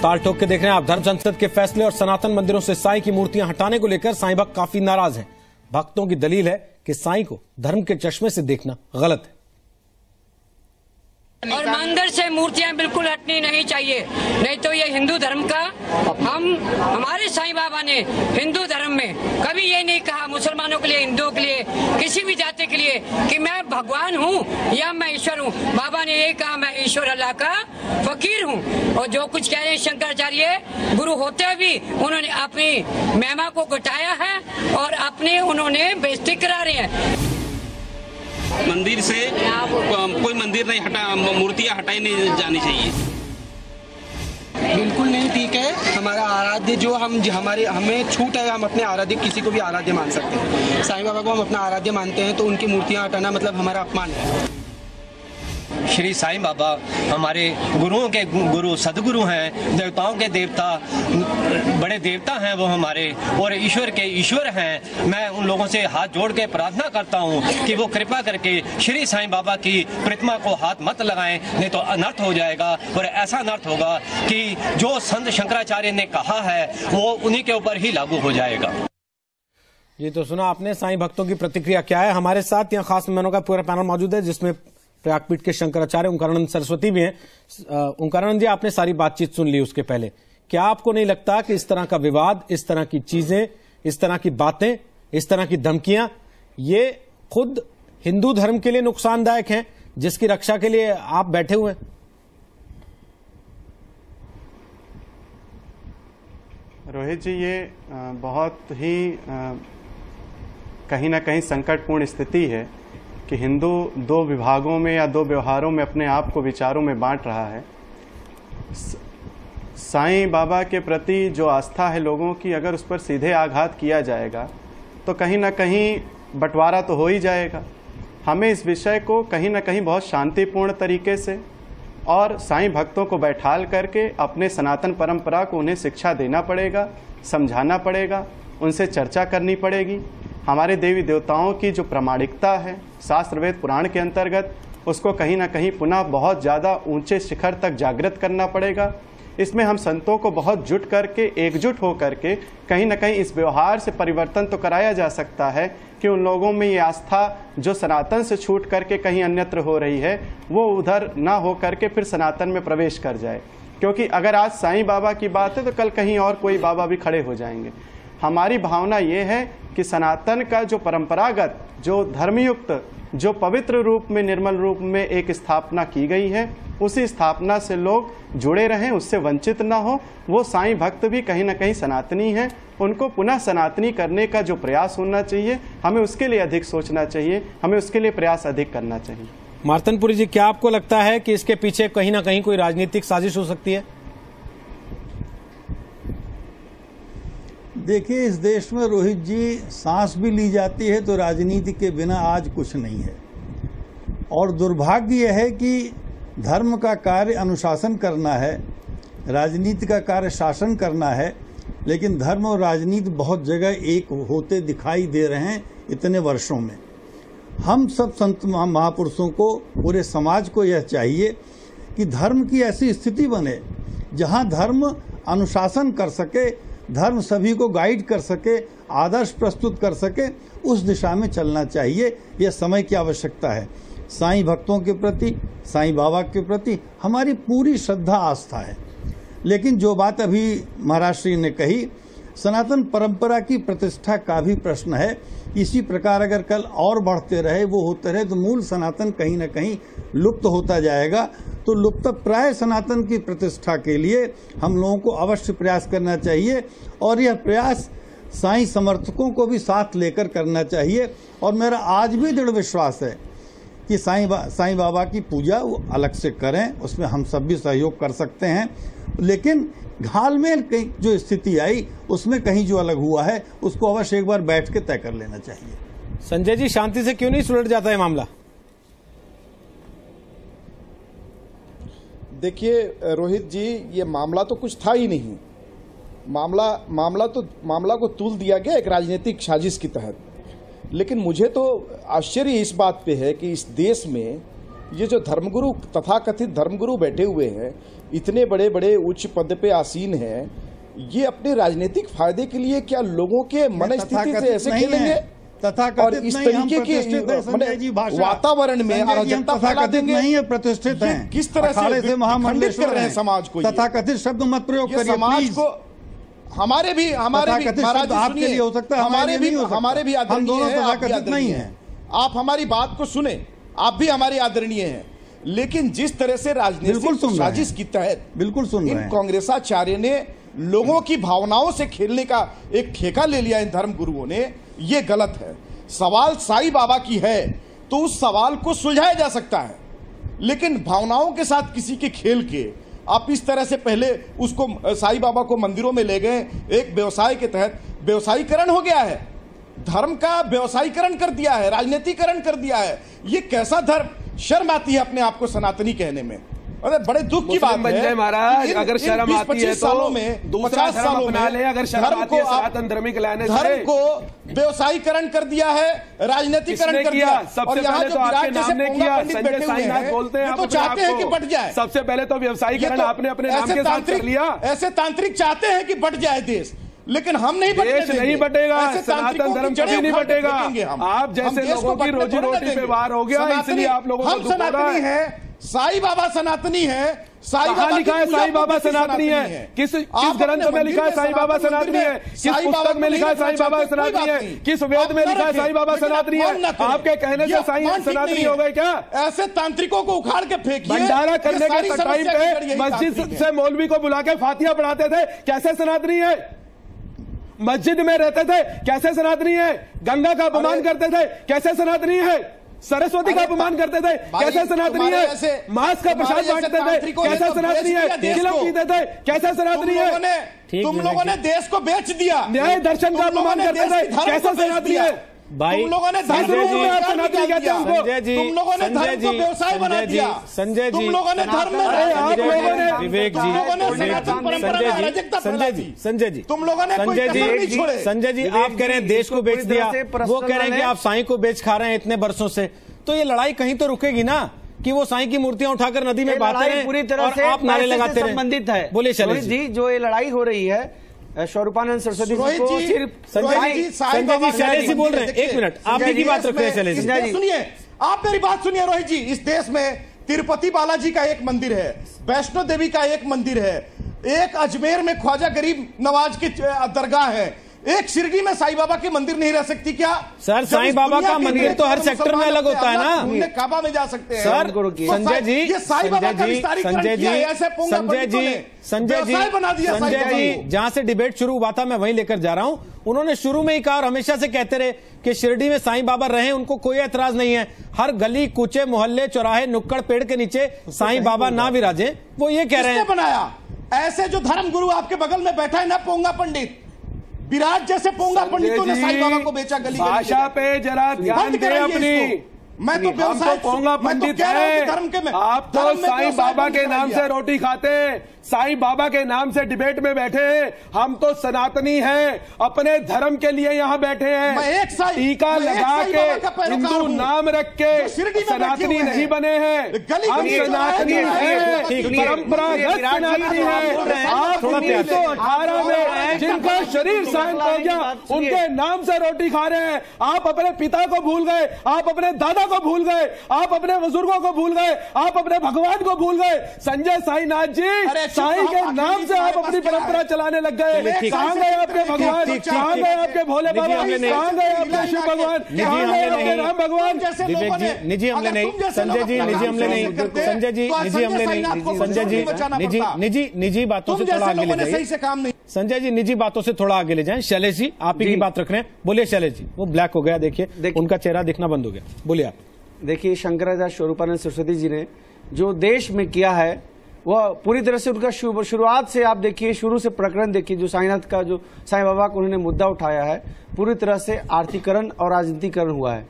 ताल ठोक के देख रहे हैं आप। धर्म संसद के फैसले और सनातन मंदिरों से साईं की मूर्तियां हटाने को लेकर साईं भक्त काफी नाराज हैं। भक्तों की दलील है कि साईं को धर्म के चश्मे से देखना गलत है और मंदिर से मूर्तियां बिल्कुल हटनी नहीं चाहिए, नहीं तो ये हिंदू धर्म का हमारे साईं बाबा ने हिंदू धर्म में कभी ये नहीं कहा मुसलमानों के लिए, हिंदुओं के लिए, किसी भी जाति के लिए कि मैं भगवान हूँ या मैं ईश्वर हूँ। बाबा ने ये कहा मैं ईश्वर अल्लाह का फकीर हूँ। और जो कुछ कह रहे हैं शंकराचार्य गुरु होते भी उन्होंने अपनी महिमा को घटाया है और अपने उन्होंने बेइज्जती करा रहे हैं। मंदिर से कोई मंदिर नहीं हटा, मूर्तियां हटाई नहीं जानी चाहिए। बिल्कुल नहीं ठीक है। हमारा आराध्य जो हमें छूट है, हम अपने आराध्य किसी को भी आराध्य मान सकते हैं। साईं बाबा को हम अपना आराध्य मानते हैं तो उनकी मूर्तियां हटाना मतलब हमारा अपमान है। श्री साईं बाबा हमारे गुरुओं के गुरु, सदगुरु हैं, देवताओं के देवता, बड़े देवता हैं वो हमारे, और ईश्वर के ईश्वर हैं। मैं उन लोगों से हाथ जोड़ के प्रार्थना करता हूं कि वो कृपा करके श्री साईं बाबा की प्रतिमा को हाथ मत लगाएं, नहीं तो अनर्थ हो जाएगा। और ऐसा अनर्थ होगा कि जो संत शंकराचार्य ने कहा है वो उन्हीं के ऊपर ही लागू हो जाएगा। ये तो सुना आपने साईं भक्तों की प्रतिक्रिया क्या है। हमारे साथ यहाँ खास मेहमानों का पूरा पैनल मौजूद है जिसमें प्रयागपीठ के शंकराचार्य ओंकारानंद सरस्वती भी हैं। ओंकारानंद जी, आपने सारी बातचीत सुन ली उसके पहले, क्या आपको नहीं लगता कि इस तरह का विवाद, इस तरह की चीजें, इस तरह की बातें, इस तरह की धमकियां, ये खुद हिंदू धर्म के लिए नुकसानदायक हैं जिसकी रक्षा के लिए आप बैठे हुए हैं? रोहित जी, ये बहुत ही कहीं ना कहीं संकटपूर्ण स्थिति है कि हिंदू दो विभागों में या दो व्यवहारों में अपने आप को विचारों में बांट रहा है। साईं बाबा के प्रति जो आस्था है लोगों की, अगर उस पर सीधे आघात किया जाएगा तो कहीं ना कहीं बंटवारा तो हो ही जाएगा। हमें इस विषय को कहीं ना कहीं बहुत शांतिपूर्ण तरीके से और साईं भक्तों को बैठाल करके अपने सनातन परंपरा को उन्हें शिक्षा देना पड़ेगा, समझाना पड़ेगा, उनसे चर्चा करनी पड़ेगी। हमारे देवी देवताओं की जो प्रामाणिकता है शास्त्र वेद पुराण के अंतर्गत, उसको कहीं ना कहीं पुनः बहुत ज़्यादा ऊंचे शिखर तक जागृत करना पड़ेगा। इसमें हम संतों को बहुत जुट करके, एकजुट हो करके कहीं ना कहीं इस व्यवहार से परिवर्तन तो कराया जा सकता है कि उन लोगों में ये आस्था जो सनातन से छूट करके कहीं अन्यत्र हो रही है वो उधर ना हो करके फिर सनातन में प्रवेश कर जाए। क्योंकि अगर आज साईं बाबा की बात है तो कल कहीं और कोई बाबा भी खड़े हो जाएंगे। हमारी भावना ये है कि सनातन का जो परंपरागत, जो धर्मयुक्त, जो पवित्र रूप में, निर्मल रूप में एक स्थापना की गई है, उसी स्थापना से लोग जुड़े रहें, उससे वंचित ना हो। वो साईं भक्त भी कहीं ना कहीं सनातनी हैं, उनको पुनः सनातनी करने का जो प्रयास होना चाहिए, हमें उसके लिए अधिक सोचना चाहिए, हमें उसके लिए प्रयास अधिक करना चाहिए। मार्तनपुरी जी, क्या आपको लगता है कि इसके पीछे कहीं ना कहीं कोई राजनीतिक साजिश हो सकती है? देखिए, इस देश में रोहित जी सांस भी ली जाती है तो राजनीति के बिना आज कुछ नहीं है। और दुर्भाग्य यह है कि धर्म का कार्य अनुशासन करना है, राजनीति का कार्य शासन करना है, लेकिन धर्म और राजनीति बहुत जगह एक होते दिखाई दे रहे हैं इतने वर्षों में। हम सब संत महापुरुषों को, पूरे समाज को यह चाहिए कि धर्म की ऐसी स्थिति बने जहां धर्म अनुशासन कर सके, धर्म सभी को गाइड कर सके, आदर्श प्रस्तुत कर सके, उस दिशा में चलना चाहिए। यह समय की आवश्यकता है। साईं भक्तों के प्रति, साईं बाबा के प्रति हमारी पूरी श्रद्धा आस्था है। लेकिन जो बात अभी महाराज श्री ने कही, सनातन परंपरा की प्रतिष्ठा का भी प्रश्न है। इसी प्रकार अगर कल और बढ़ते रहे, वो होते रहे, तो मूल सनातन कहीं न कहीं लुप्त होता जाएगा। तो लुप्त प्राय सनातन की प्रतिष्ठा के लिए हम लोगों को अवश्य प्रयास करना चाहिए और यह प्रयास साईं समर्थकों को भी साथ लेकर करना चाहिए। और मेरा आज भी दृढ़ विश्वास है कि साईं बाबा की पूजा वो अलग से करें, उसमें हम सब भी सहयोग कर सकते हैं। लेकिन घालमेल की जो स्थिति आई उसमें कहीं जो अलग हुआ है उसको अवश्य एक बार बैठ के तय कर लेना चाहिए। संजय जी, शांति से क्यों नहीं सुलझ जाता है मामला? देखिए रोहित जी, ये मामला तो कुछ था ही नहीं। मामला को तुल दिया गया एक राजनीतिक साजिश की तहत। लेकिन मुझे तो आश्चर्य इस बात पे है कि इस देश में ये जो धर्मगुरु, तथाकथित धर्मगुरु बैठे हुए हैं, इतने बड़े बड़े उच्च पद पे आसीन हैं, ये अपने राजनीतिक फायदे के लिए क्या लोगों के मन स्थिति से ऐसे खेलेंगे और इस तरीके के वातावरण में अराजकता फैला देंगे? नहीं है, प्रतिष्ठित हैं, किस तरह से महामंडलेश्वर कर रहे हैं समाज को? तथाकथित शब्द मत प्रयोग करिए समाज को। हमारे भी महाराज आपके लिए हो सकता है, हमारे भी हम दोनों तथाकथित नहीं है। आप हमारी बात को सुने, आप भी हमारे आदरणीय हैं, लेकिन जिस तरह से राजनीतिक साजिश की तहत बिल्कुल सुन रहे हैं, कांग्रेसाचार्य ने लोगों की भावनाओं से खेलने का एक ठेका ले लिया इन धर्म गुरुओं ने, ये गलत है। सवाल साईं बाबा की है तो उस सवाल को सुलझाया जा सकता है, लेकिन भावनाओं के साथ किसी के खेल के आप इस तरह से पहले उसको साईं बाबा को मंदिरों में ले गए, एक व्यवसाय के तहत व्यवसायीकरण हो गया है, धर्म का व्यवसायीकरण कर दिया है, राजनीतिकरण कर दिया है। ये कैसा धर्म? शर्म आती है अपने आप को सनातनी कहने में। अरे बड़े दुख की बात है महाराज, अगर शर्म आती है सालों में, दूसरा धर्म अपना ले। अगर शर्म आती है सनातन धर्म के लाने से, धर्म को व्यवसायीकरण कर दिया है, राजनीतिकरण कर दिया। सबसे पहले तो आपके नाम ने किया, संजय साईनाथ बोलते हैं, तो चाहते हैं कि बढ़ जाए। सबसे पहले तो व्यवसायीकरण आपने अपने नाम के साथ कर लिया। ऐसे तांत्रिक चाहते हैं कि बढ़ जाए देश, लेकिन हम नहीं बटेंगे। देश नहीं बटेगा, सनातन धर्म कभी नहीं बटेगा। आप जैसे लोगों की रोजी रोटी पे वार हो गया, इसलिए आप लोगों को हम सनातनी है, साईं बाबा सनातनी है। साईं बाबा लिखा है साईं बाबा सनातनी है? किस ग्रंथ में लिखा है साईं बाबा सनातनी है? किस पुस्तक में लिखा है साईं बाबा सनातनी है? किस वेद में लिखा है साईं बाबा सनातनी है? आपके कहने से साईं सनातनी हो गए क्या? ऐसे तांत्रिकों को उखाड़ के फेंकिए। भंडारा करने के टाइम पे मस्जिद से मौलवी को बुला के फातिहा पढ़ाते थे, कैसे सनातनी है? मस्जिद में रहते थे, कैसे सनातनी है? गंगा का अपमान करते थे, कैसे सनातनी है? सरस्वती का अपमान करते थे, कैसे सनातनी है? मांस का प्रसाद बांटते थे, कैसे सनातनी है? चिलम पीते थे, कैसे सनातनी है? तुम लोगों ने देश को बेच दिया। न्याय दर्शन का अपमान करते थे, कैसे सनातनी है? तुम लोगों ने संजय जी, तुम लोगों ने धर्म को व्यवसाय बना दिया। संजय जी, तुम लोगों ने धर्म में, आप लोगों ने, विवेक जी, संजय जी, तुम लोगों ने संजय जी, आप कह रहे हैं देश को बेच दिया, वो कह रहे हैं कि आप साईं को बेच खा रहे हैं इतने बरसों से, तो ये लड़ाई कहीं तो रुकेगी ना, कि वो साईं की मूर्तियां उठाकर नदी में बहाते हैं पूरी तरह और से आप नारे लगाते हैं। संबंधित है। बोलिए शैलेश जी, जो ये लड़ाई हो रही है स्वरूपानंद सरस्वती जी को सिर्फ संजय जी शैलेश जी बोल रहे हैं, एक मिनट आप की बात रख रहे हैं शैलेश जी। सुनिए, आप मेरी बात सुनिए रोहित जी। इस देश में तिरुपति बालाजी का एक मंदिर है, वैष्णो देवी का एक मंदिर है, एक अजमेर में ख्वाजा गरीब नवाज की दरगाह है, एक शिरडी में साईं बाबा की मंदिर नहीं रह सकती क्या? सर साईं बाबा का मंदिर तो हर सेक्टर में अलग होता है ना, काबा में जा सकते हैं सर। संजय जी, ये साईं बाबा का विस्तारीकरण किया है, ऐसे पोंगा पंडितों ने व्यवसाय बना दिया। संजय जी, जहां से डिबेट शुरू हुआ था मैं वहीं लेकर जा रहा हूं। उन्होंने शुरू में ही कहा और हमेशा से कहते रहे कि शिरडी में साईं बाबा रहे, उनको कोई ऐतराज नहीं है, हर गली कूचे मोहल्ले चौराहे नुक्कड़ पेड़ के नीचे साईं बाबा ना विराजे। वो ये कह रहे हैं बनाया। ऐसे जो धर्म गुरु आपके बगल में बैठा है ना, पोंगा पंडित, विराट जैसे पोंगा पंडितों ने साईं बाबा को बेचा गली भाषा पे जरा ध्यान दें अपनी। मैं तो व्यवसाय पोंगा पंडित है, धर्म के में आप तो साईं बाबा के नाम से रोटी खाते हैं, साईं बाबा के नाम से डिबेट में बैठे हैं। हम तो सनातनी हैं, अपने धर्म के लिए यहाँ बैठे हैं, टीका लगा के हिंदू नाम रख के सनातनी नहीं बने हैं, हम सनातनी हैं, परंपरागत सनातनी हैं। आप 1918 में जिनका शरीर शांत हो गया उनके नाम से रोटी खा रहे हैं। आप अपने पिता को भूल गए, आप अपने दादा को भूल गए, आप अपने बुजुर्गों को भूल गए, आप अपने भगवान को भूल गए। संजय साईनाथ जी, साईं के नाम से आप अपनी परंपरा चलाने लग गए। कहां गए आपके भगवान, कहां गए आपके भोले बाबा, कहां गए आपके शिव भगवान, कहां गए आपके राम भगवान? विवेक जी, निजी हमले नहीं, संजय जी निजी हमले नहीं, संजय जी निजी हमले नहीं, संजय जी निजी बातों से थोड़ा आगे ले जाइए। संजय जी निजी बातों से थोड़ा आगे ले जाएं। शैलेश जी आप ही की बात रख रहे हैं, बोलिए शैलेश जी। वो ब्लैक हो गया, देखिए उनका चेहरा दिखना बंद हो गया, बोलिए आप। देखिए शंकराचार्य स्वरूपानंद सरस्वती जी ने जो देश में किया है वह पूरी तरह से उनका शुरुआत से आप देखिए, शुरू से प्रकरण देखिए, जो साईनाथ का, जो साईं बाबा को उन्होंने मुद्दा उठाया है, पूरी तरह से आर्थिकरण और राजनीतिकरण हुआ है।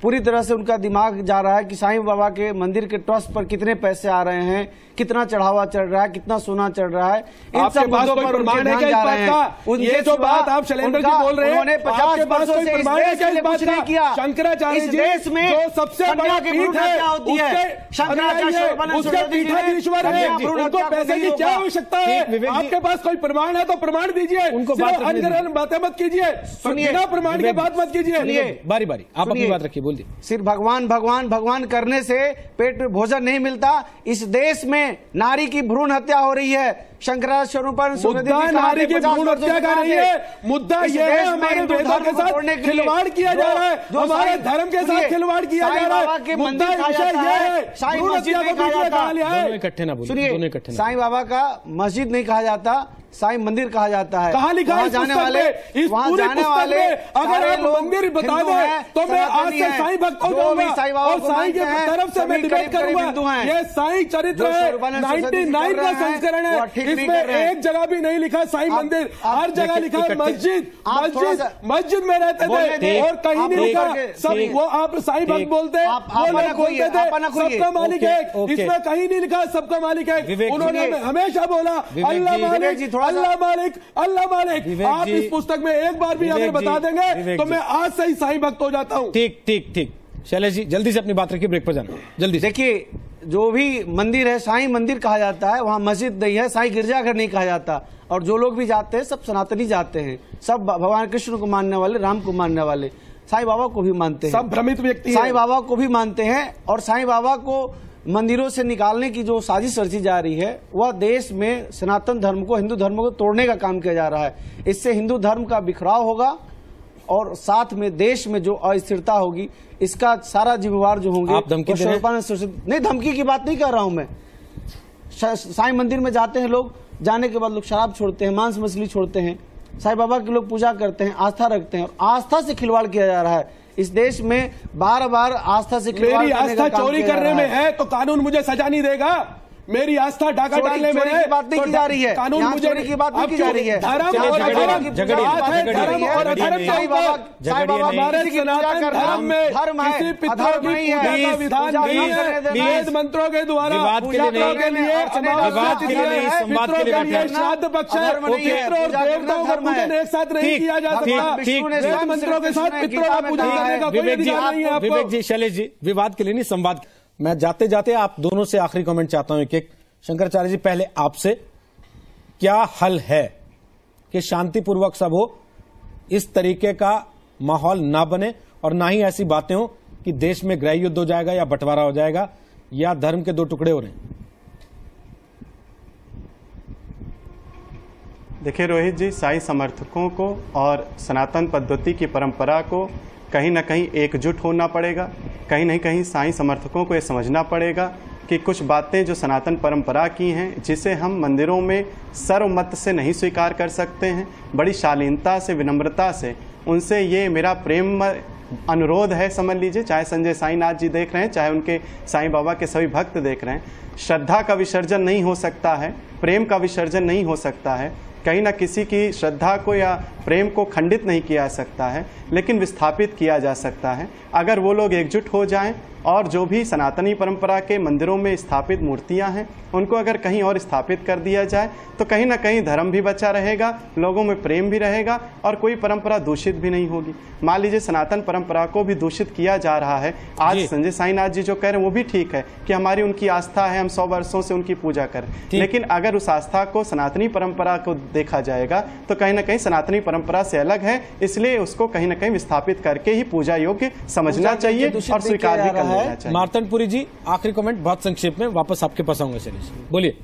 पूरी तरह से उनका दिमाग जा रहा है कि साईं बाबा के मंदिर के ट्रस्ट पर कितने पैसे आ रहे हैं, कितना चढ़ावा चढ़ रहा है, कितना सोना चढ़ रहा है। इन सब मुद्दों पर उनके ध्यान जा रहे हैं। ये जो बात आप शैलेंद्र जी बोल रहे हैं, उन्होंने 50 वर्षों से इस देश के लिए कुछ नहीं किया। शंकराचार्य जी देश में जो सबसे बड़ा पीठ है, होती है, शंकराचार्य उसके पीठाधीश्वर है, उनको पैसे की क्या आवश्यकता है? आपके पास कोई प्रमाण है तो प्रमाण दीजिए, उनको बातें मत कीजिए, बिना प्रमाण की बात मत कीजिए। बारी बारी आप अपनी बात रखिए, बोलिए। सिर्फ भगवान भगवान भगवान करने से पेट में भोजन नहीं मिलता। इस देश में नारी की भ्रूण हत्या हो रही है। शंकराचार्य स्वरूपानंद मुद्दा नारी की भ्रूण हत्या का नहीं है, मुद्दा यह है हमारे वेदों के साथ खिलवाड़ किया जा रहा है, हमारे धर्म के साथ खिलवाड़ किया जा रहा है। मुद्दा विषय यह है, भ्रूण हत्या को बीच में कहा लिया है। इकट्ठे ना बोलिए, सुनिए, साईं बाबा का मस्जिद नहीं कहा जाता, साईं मंदिर कहा जाता है। कहाँ लिखा है जाने वाले, वहाँ जाने वाले, अगर आप मंदिर बता दें तो मैं आज से साईं भक्त हो जाऊंगा और साईं के तरफ से मैं डिबेट करूंगा। ये साईं चरित्र है, 99 का संस्करण है, इसमें एक जगह भी नहीं लिखा साईं मंदिर, हर जगह लिखा है मस्जिद। मस्जिद में रहते थे और कहीं नहीं लिखा सब। वो आप साईं भक्त बोलते, वो लोग बोलते थे सबका मालिक है, इसमें कहीं नहीं लिखा सबका मालिक है। उन्होंने हमेशा बोला अल्लाह मालिक, अल्लाह मालिक, अल्लाह मालिक। आप इस पुस्तक में एक बार भी अगर बता देंगे तो मैं आज से ही साईं भक्त हो जाता हूँ। ठीक ठीक ठीक, शैलेश जी जल्दी से अपनी बात रखिए, ब्रेक पर जाना जल्दी। देखिए, जो भी मंदिर है साईं मंदिर कहा जाता है, वहाँ मस्जिद नहीं है, साईं गिरजाघर नहीं कहा जाता। और जो लोग भी जाते हैं सब सनातनी जाते हैं, सब भगवान कृष्ण को मानने वाले, राम को मानने वाले, साईं बाबा को भी मानते हैं, सब भ्रमित व्यक्ति साईं बाबा को भी मानते हैं। और साईं बाबा को मंदिरों से निकालने की जो साजिश रची जा रही है, वह देश में सनातन धर्म को, हिंदू धर्म को तोड़ने का काम किया जा रहा है। इससे हिंदू धर्म का बिखराव होगा और साथ में देश में जो अस्थिरता होगी, इसका सारा जिम्मेवार जो होंगे। आप धमकी दे रहे हैं? नहीं, धमकी की बात नहीं कर रहा हूं मैं। साईं मंदिर में जाते हैं लोग, जाने के बाद लोग शराब छोड़ते हैं, मांस मछली छोड़ते हैं, साईं बाबा के लोग पूजा करते हैं, आस्था रखते हैं, और आस्था से खिलवाड़ किया जा रहा है। इस देश में बार बार आस्था से खिलवाड़ मेरी आस्था चोरी करने में है तो कानून मुझे सजा नहीं देगा। मेरी आस्था डाका डालने में है, बात नहीं की जा रही है, कानून मुझे की बात नहीं की जा रही है। धर्म और अधर्म, धर्म और अधर्म, साईं बाबा हमारे सनातन धर्म में किसी पितरों की पूजा का विधान नहीं है। वेद मंत्रों के द्वारा पितरों के लिए, श्राद्ध पक्ष है, पितरों और देवताओं का पूजन एक साथ नहीं किया जा सकता। वेद मंत्रों के साथ पितरों का पूजन करने का कोई अधिकार नहीं है आपको। विवेक जी, शैलेश जी, विवाद के लिए नहीं, संवाद। मैं जाते जाते आप दोनों से आखिरी कमेंट चाहता हूं एक। शंकराचार्य जी, पहले आपसे, क्या हल है कि शांतिपूर्वक सब हो, इस तरीके का माहौल ना बने और ना ही ऐसी बातें हो कि देश में गृह युद्ध हो जाएगा या बंटवारा हो जाएगा या धर्म के दो टुकड़े हो रहे हैं? देखिए रोहित जी, साईं समर्थकों को और सनातन पद्धति की परंपरा को कहीं ना कहीं एकजुट होना पड़ेगा। कहीं ना कहीं साईं समर्थकों को ये समझना पड़ेगा कि कुछ बातें जो सनातन परंपरा की हैं, जिसे हम मंदिरों में सर्वमत से नहीं स्वीकार कर सकते हैं, बड़ी शालीनता से, विनम्रता से उनसे ये मेरा प्रेम अनुरोध है, समझ लीजिए। चाहे संजय साईनाथ जी देख रहे हैं, चाहे उनके साईं बाबा के सभी भक्त देख रहे हैं। श्रद्धा का विसर्जन नहीं हो सकता है, प्रेम का विसर्जन नहीं हो सकता है, कहीं ना किसी की श्रद्धा को या प्रेम को खंडित नहीं किया जा सकता है, लेकिन विस्थापित किया जा सकता है। अगर वो लोग एकजुट हो जाएं और जो भी सनातनी परंपरा के मंदिरों में स्थापित मूर्तियां हैं, उनको अगर कहीं और स्थापित कर दिया जाए तो कहीं ना कहीं धर्म भी बचा रहेगा, लोगों में प्रेम भी रहेगा और कोई परंपरा दूषित भी नहीं होगी। मान लीजिए सनातन परंपरा को भी दूषित किया जा रहा है। आज संजय साईनाथ जी जो कह रहे हैं वो भी ठीक है कि हमारी उनकी आस्था है, हम 100 वर्षों से उनकी पूजा करें, लेकिन अगर उस आस्था को सनातनी परंपरा को देखा जाएगा तो कहीं ना कहीं सनातनी परंपरा से अलग है, इसलिए उसको कहीं ना कहीं विस्थापित करके ही पूजा योग्य समझना चाहिए और स्वीकार भी करना चाहिए। मार्तंडपुरी जी, आखिरी कमेंट बहुत संक्षेप में, वापस आपके पास आऊंगा। चलिए बोलिए।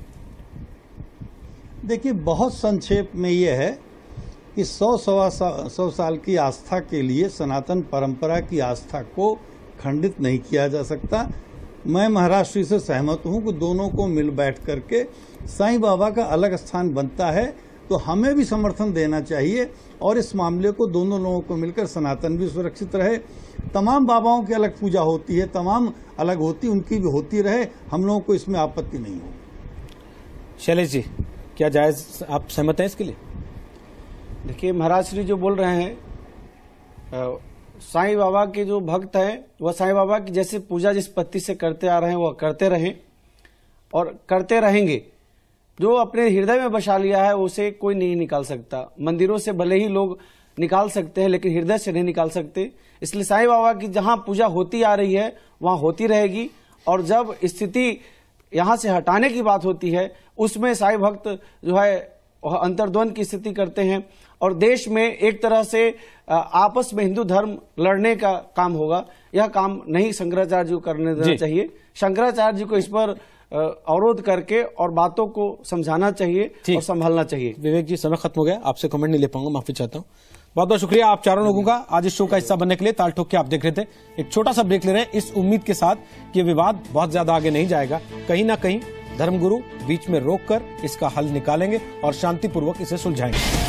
देखिए, बहुत संक्षेप में यह है कि 100 साल की आस्था के लिए सनातन परंपरा की आस्था को खंडित नहीं किया जा सकता। मैं महाराष्ट्र से सहमत हूं कि दोनों को मिल बैठ करके साईं बाबा का अलग स्थान बनता है, तो हमें भी समर्थन देना चाहिए और इस मामले को दोनों लोगों को मिलकर सनातन भी सुरक्षित रहे। तमाम बाबाओं की अलग पूजा होती है, तमाम अलग होती, उनकी भी होती रहे, हम लोगों को इसमें आपत्ति नहीं हो। शैलेश जी, क्या जायज, आप सहमत हैं इसके लिए? देखिए, महाराज श्री जो बोल रहे हैं साईं बाबा के जो भक्त हैं वह साईं बाबा की जैसे पूजा जिस पद्धति से करते आ रहे हैं वह करते रहें और करते रहेंगे। जो अपने हृदय में बसा लिया है उसे कोई नहीं निकाल सकता। मंदिरों से भले ही लोग निकाल सकते हैं लेकिन हृदय से नहीं निकाल सकते। इसलिए साईं बाबा की जहां पूजा होती आ रही है वहां होती रहेगी, और जब स्थिति यहां से हटाने की बात होती है उसमें साईं भक्त जो है वह अंतर्द्वंद की स्थिति करते हैं, और देश में एक तरह से आपस में हिंदू धर्म लड़ने का काम होगा। यह काम नहीं शंकराचार्य जी को करने देना चाहिए। शंकराचार्य जी को इस पर अवरोध करके और बातों को समझाना चाहिए और संभालना चाहिए। विवेक जी, समय खत्म हो गया, आपसे कमेंट नहीं ले पाऊंगा, माफी चाहता हूँ। बहुत बहुत शुक्रिया आप चारों लोगों का आज इस शो का हिस्सा बनने के लिए। ताल ठोक के आप देख रहे थे। एक छोटा सा ब्रेक ले रहे हैं इस उम्मीद के साथ कि विवाद बहुत ज्यादा आगे नहीं जाएगा। कहीं ना कहीं धर्मगुरु बीच में रोककर इसका हल निकालेंगे और शांतिपूर्वक इसे सुलझाएंगे।